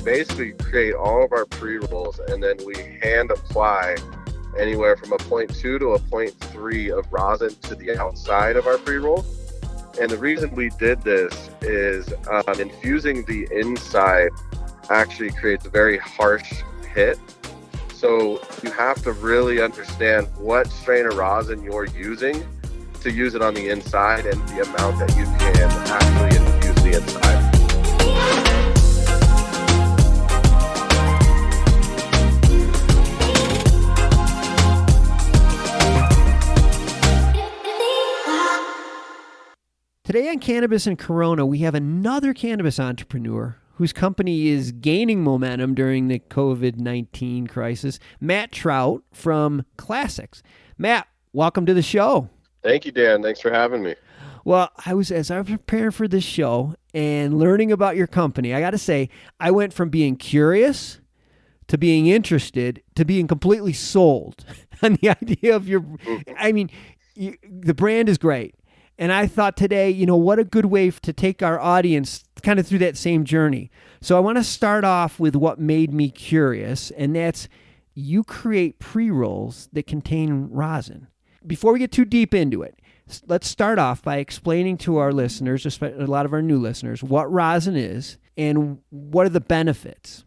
Basically create all of our pre-rolls, and then we hand apply anywhere from a 0.2 to a 0.3 of rosin to the outside of our pre-roll. And the reason we did this is infusing the inside actually creates a very harsh hit. So you have to really understand what strain of rosin you're using to use it on the inside and the amount that you can actually infuse the inside. Today on Cannabis and Corona, we have another cannabis entrepreneur whose company is gaining momentum during the COVID-19 crisis, Matt Trautt from CLSICS. Matt, welcome to the show. Thank you, Dan. Thanks for having me. Well, as I was preparing for this show and learning about your company, I got to say, I went from being curious to being interested to being completely sold on the idea of your, the brand is great. And I thought today, what a good way to take our audience kind of through that same journey. So I want to start off with what made me curious, and that's you create pre-rolls that contain rosin. Before we get too deep into it, let's start off by explaining to our listeners, especially a lot of our new listeners, what rosin is and what are the benefits.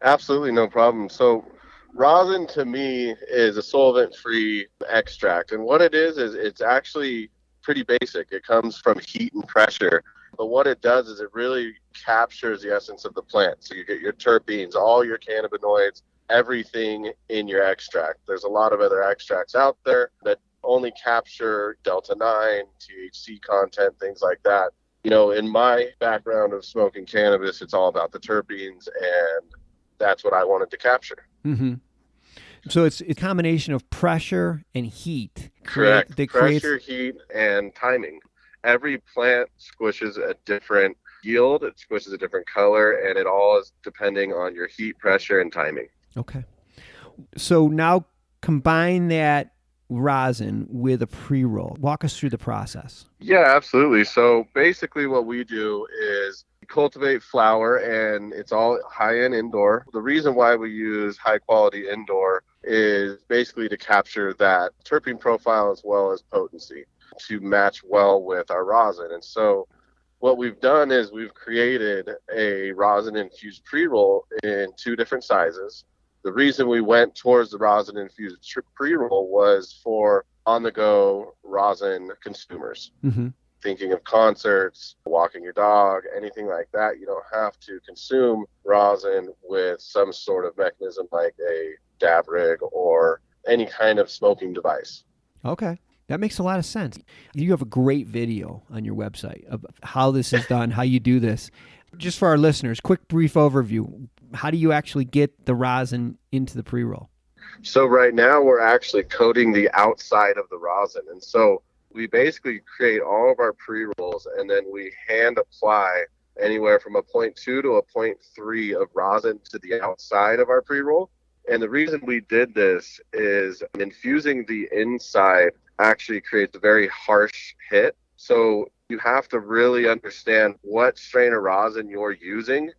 Absolutely, no problem. So rosin to me is a solvent-free extract. And what it is it's actually pretty basic. It comes from heat and pressure. But what it does is it really captures the essence of the plant. So you get your terpenes, all your cannabinoids, everything in your extract. There's a lot of other extracts out there that only capture delta-9, THC content, things like that. In my background of smoking cannabis, it's all about the terpenes, and that's what I wanted to capture. Mm-hmm. So it's a combination of pressure and heat. Correct. Pressure, heat, and timing. Every plant squishes a different yield. It squishes a different color, and it all is depending on your heat, pressure, and timing. Okay. So now combine that rosin with a pre-roll. Walk us through the process. Yeah, absolutely. So basically what we do is cultivate flower, and it's all high-end indoor. The reason why we use high-quality indoor is basically to capture that terpene profile as well as potency to match well with our rosin. And so what we've done is we've created a rosin-infused pre-roll in 2 different sizes. The reason we went towards the rosin-infused pre-roll was for on-the-go rosin consumers. Mm-hmm. Thinking of concerts, walking your dog, anything like that, you don't have to consume rosin with some sort of mechanism like a dab rig or any kind of smoking device. Okay. That makes a lot of sense. You have a great video on your website of how this is done, how you do this. Just for our listeners, quick brief overview. How do you actually get the rosin into the pre-roll? So right now we're actually coating the outside of the rosin. And so we basically create all of our pre-rolls, and then we hand apply anywhere from a 0.2 to a 0.3 of rosin to the outside of our pre-roll. And the reason we did this is infusing the inside actually creates a very harsh hit. So you have to really understand what strain of rosin you're using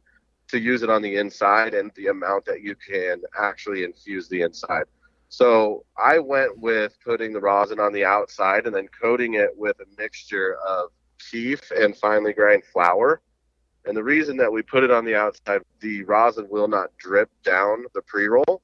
to use it on the inside and the amount that you can actually infuse the inside. So I went with putting the rosin on the outside and then coating it with a mixture of keef and finely ground flour. And the reason that we put it on the outside, the rosin will not drip down the pre-roll,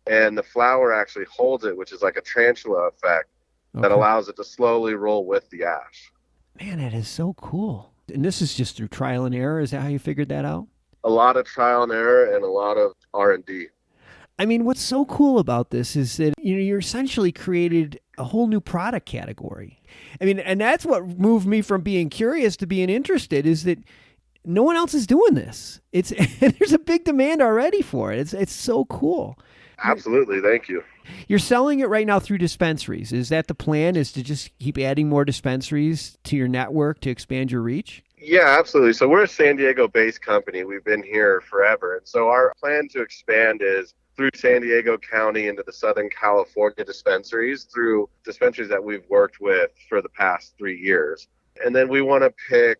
and the flour actually holds it, which is like a tarantula effect that allows it to slowly roll with the ash. Man, that is so cool. And this is just through trial and error? Is that how you figured that out? A lot of trial and error and a lot of R&D. I mean, what's so cool about this is that you're essentially created a whole new product category. I mean, and that's what moved me from being curious to being interested, is that no one else is doing this. There's a big demand already for it. It's so cool. Absolutely. Thank you. You're selling it right now through dispensaries. Is that the plan, is to just keep adding more dispensaries to your network to expand your reach? Yeah, absolutely. So we're a San Diego-based company. We've been here forever. And so our plan to expand is through San Diego County into the Southern California dispensaries, through dispensaries that we've worked with for the past 3 years. And then we want to pick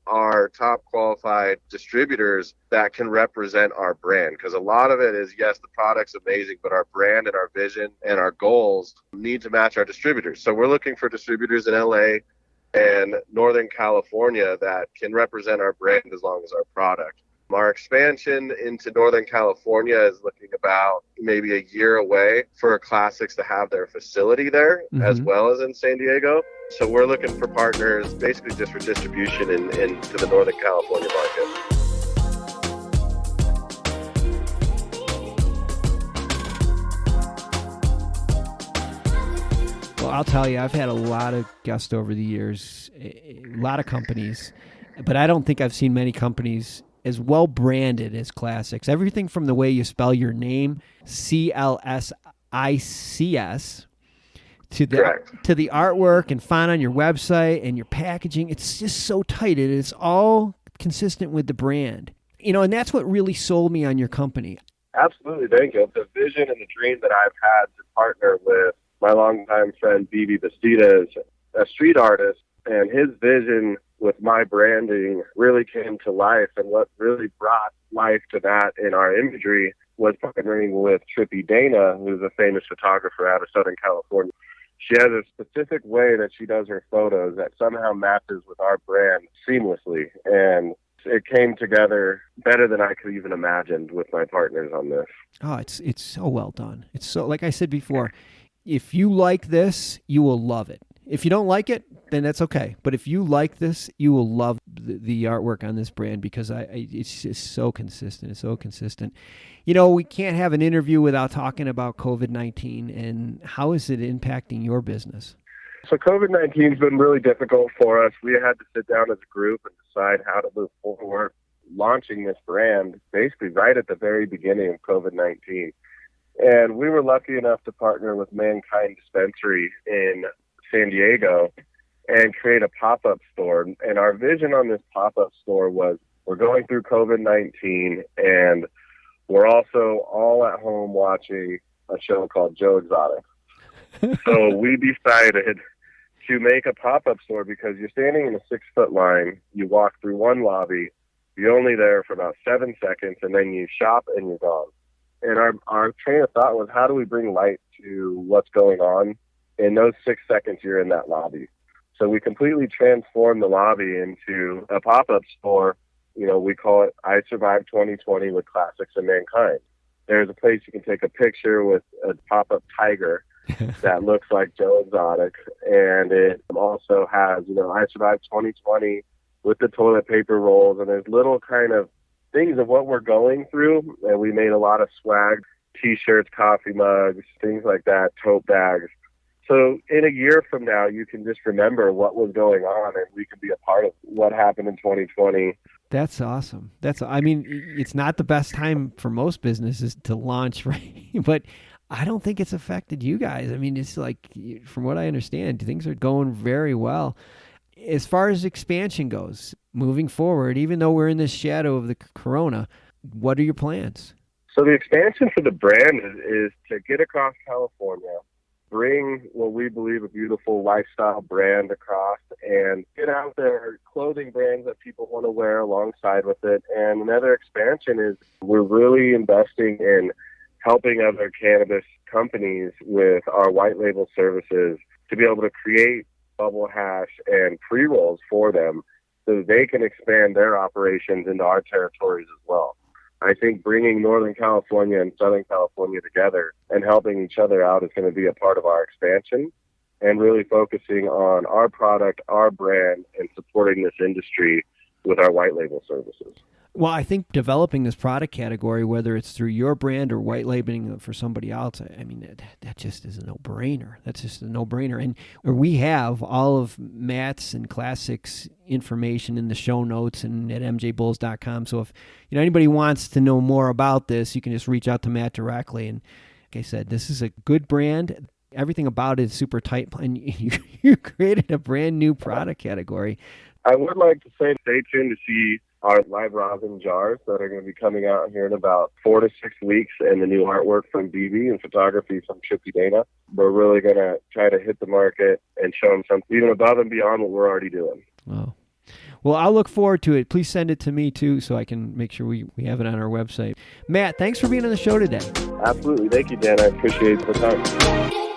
our top qualified distributors that can represent our brand, because a lot of it is, yes, the product's amazing, but our brand and our vision and our goals need to match our distributors. So we're looking for distributors in LA and Northern California that can represent our brand as long as our product. Our expansion into Northern California is looking about maybe a year away for CLSICS to have their facility there, as well as in San Diego. So we're looking for partners basically just for distribution into the Northern California market. Well, I'll tell you, I've had a lot of guests over the years, a lot of companies, but I don't think I've seen many companies as well branded as CLSICS. Everything from the way you spell your name, CLSICS, to the artwork and font on your website and your packaging. It's just so tight. It is all consistent with the brand. And that's what really sold me on your company. Absolutely, thank you. The vision and the dream that I've had to partner with my longtime friend Bibi Bastida is a street artist, and his vision with my branding really came to life. And what really brought life to that in our imagery was partnering with Trippy Dana, who's a famous photographer out of Southern California. She has a specific way that she does her photos that somehow matches with our brand seamlessly. And it came together better than I could even imagined with my partners on this. Oh, it's so well done. It's so, like I said before, if you like this, you will love it. If you don't like it, then that's okay. But if you like this, you will love the artwork on this brand, because it's just so consistent. It's so consistent. We can't have an interview without talking about COVID-19 and how is it impacting your business? So COVID-19 has been really difficult for us. We had to sit down as a group and decide how to move forward, launching this brand basically right at the very beginning of COVID-19. And we were lucky enough to partner with Mankind Dispensary in San Diego and create a pop-up store. And our vision on this pop-up store was, we're going through COVID-19 and we're also all at home watching a show called Joe Exotic. So we decided to make a pop-up store, because you're standing in a 6-foot line, you walk through one lobby, you're only there for about 7 seconds, and then you shop and you're gone. And our train of thought was, how do we bring light to what's going on in those 6 seconds you're in that lobby? So we completely transformed the lobby into a pop-up store. We call it I Survived 2020 with CLSICS and Mankind. There's a place you can take a picture with a pop-up tiger that looks like Joe Exotic. And it also has, I Survived 2020 with the toilet paper rolls. And there's little kind of things of what we're going through. And we made a lot of swag, T-shirts, coffee mugs, things like that, tote bags. So in a year from now, you can just remember what was going on, and we can be a part of what happened in 2020. That's awesome. It's not the best time for most businesses to launch, right? But I don't think it's affected you guys. It's like, from what I understand, things are going very well. As far as expansion goes, moving forward, even though we're in the shadow of the corona, what are your plans? So the expansion for the brand is to get across California, bring what we believe a beautiful lifestyle brand across, and get out there clothing brands that people want to wear alongside with it. And another expansion is we're really investing in helping other cannabis companies with our white label services to be able to create bubble hash and pre-rolls for them so that they can expand their operations into our territories as well. I think bringing Northern California and Southern California together and helping each other out is going to be a part of our expansion, and really focusing on our product, our brand, and supporting this industry with our white label services. Well, I think developing this product category, whether it's through your brand or white labeling for somebody else, that just is a no-brainer. That's just a no-brainer. And we have all of Matt's and CLSICS information in the show notes and at mjbulls.com. So if anybody wants to know more about this, you can just reach out to Matt directly. And like I said, this is a good brand. Everything about it is super tight, and you created a brand new product category. I would like to say stay tuned to see our live rosin jars that are going to be coming out here in about 4 to 6 weeks, and the new artwork from BB and photography from Trippy Dana. We're really going to try to hit the market and show them something even above and beyond what we're already doing. Wow. Well, I'll look forward to it. Please send it to me, too, so I can make sure we have it on our website. Matt, thanks for being on the show today. Absolutely. Thank you, Dan. I appreciate the time.